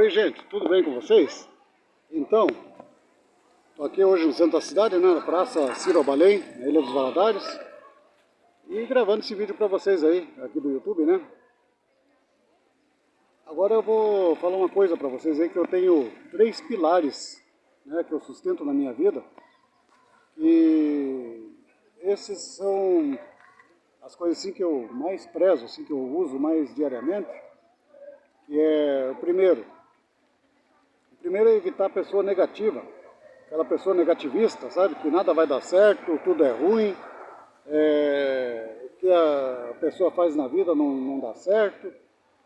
Oi gente, tudo bem com vocês? Então, estou aqui hoje no centro da cidade, né, na Praça Ciro Albalém, na Ilha dos Valadares, e gravando esse vídeo para vocês aí, aqui do YouTube, né? Agora eu vou falar uma coisa para vocês aí, que eu tenho 3 pilares, né, que eu sustento na minha vida, e esses são as coisas assim que eu mais prezo, assim, que eu uso mais diariamente, que é o primeiro é evitar a pessoa negativa, aquela pessoa negativista, sabe? Que nada vai dar certo, tudo é ruim, o que a pessoa faz na vida não dá certo,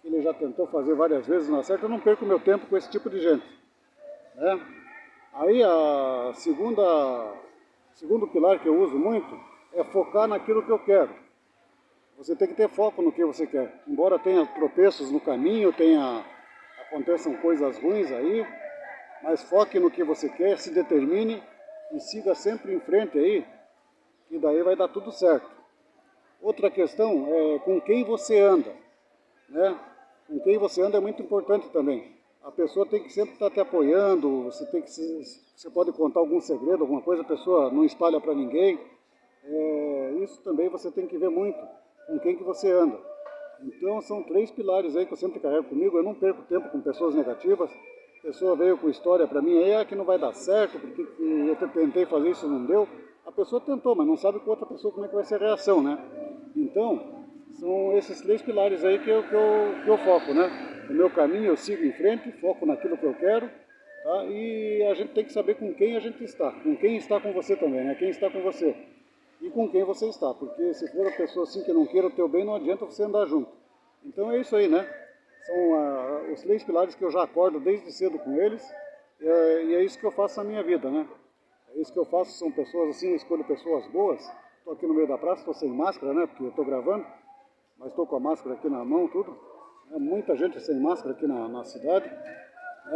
ele já tentou fazer várias vezes, não dá certo. Eu não perco meu tempo com esse tipo de gente, né? Aí segundo pilar que eu uso muito é focar naquilo que eu quero. Você tem que ter foco no que você quer. Embora tenha tropeços no caminho, aconteçam coisas ruins aí, mas foque no que você quer, se determine e siga sempre em frente aí, que daí vai dar tudo certo. Outra questão é com quem você anda, né? Com quem você anda é muito importante também. A pessoa tem que sempre estar te apoiando, você pode contar algum segredo, alguma coisa, a pessoa não espalha para ninguém. Isso também você tem que ver muito, com quem que você anda. Então são 3 pilares aí que eu sempre carrego comigo. Eu não perco tempo com pessoas negativas. A pessoa veio com história para mim aí, que não vai dar certo, porque eu tentei fazer isso e não deu. A pessoa tentou, mas não sabe com outra pessoa como é que vai ser a reação, né? Então, são esses 3 pilares aí que eu foco, né? No meu caminho eu sigo em frente, foco naquilo que eu quero, tá? E a gente tem que saber com quem a gente está, com quem está com você também, né? Quem está com você e com quem você está, porque se for uma pessoa assim que não queira o teu bem, não adianta você andar junto. Então é isso aí, né? São os 3 pilares que eu já acordo desde cedo com eles, e é isso que eu faço na minha vida, né? É isso que eu faço, são pessoas assim, eu escolho pessoas boas. Estou aqui no meio da praça, estou sem máscara, né? Porque eu estou gravando, mas estou com a máscara aqui na mão, tudo. Muita gente sem máscara aqui na cidade.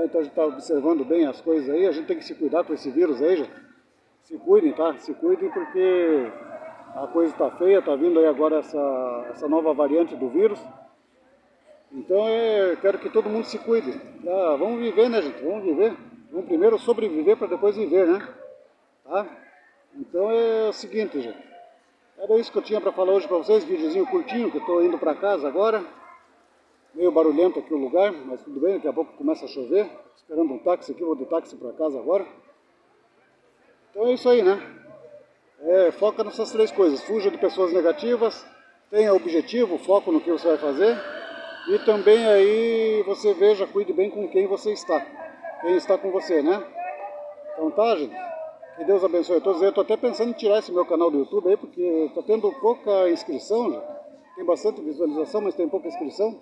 Então a gente está observando bem as coisas aí, a gente tem que se cuidar com esse vírus aí, gente. Se cuidem, tá? Se cuidem porque a coisa está feia, está vindo aí agora essa nova variante do vírus. Então eu quero que todo mundo se cuide. Vamos viver, né, gente? Vamos viver. Vamos primeiro sobreviver para depois viver, né? Tá? Então é o seguinte, gente. Era isso que eu tinha para falar hoje para vocês, videozinho curtinho, que eu estou indo para casa agora. Meio barulhento aqui o lugar, mas tudo bem, daqui a pouco começa a chover. Esperando um táxi aqui, vou de táxi para casa agora. Então é isso aí, né? Foca nessas 3 coisas. Fuja de pessoas negativas, tenha objetivo, foco no que você vai fazer. E também aí você veja, cuide bem com quem você está. Quem está com você, né? Então tá, gente? Que Deus abençoe a todos. Eu estou até pensando em tirar esse meu canal do YouTube aí, porque está tendo pouca inscrição, gente. Tem bastante visualização, mas tem pouca inscrição.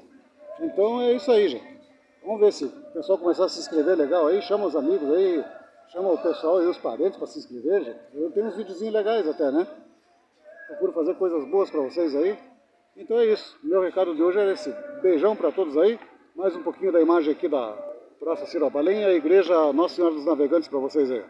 Então é isso aí, gente. Vamos ver se o pessoal começar a se inscrever legal aí, chama os amigos aí, chama o pessoal e os parentes para se inscrever, gente. Eu tenho uns videozinhos legais até, né? Procuro fazer coisas boas para vocês aí. Então é isso. Meu recado de hoje era esse. Beijão para todos aí. Mais um pouquinho da imagem aqui da Praça Ciro Albalém e a Igreja Nossa Senhora dos Navegantes para vocês aí.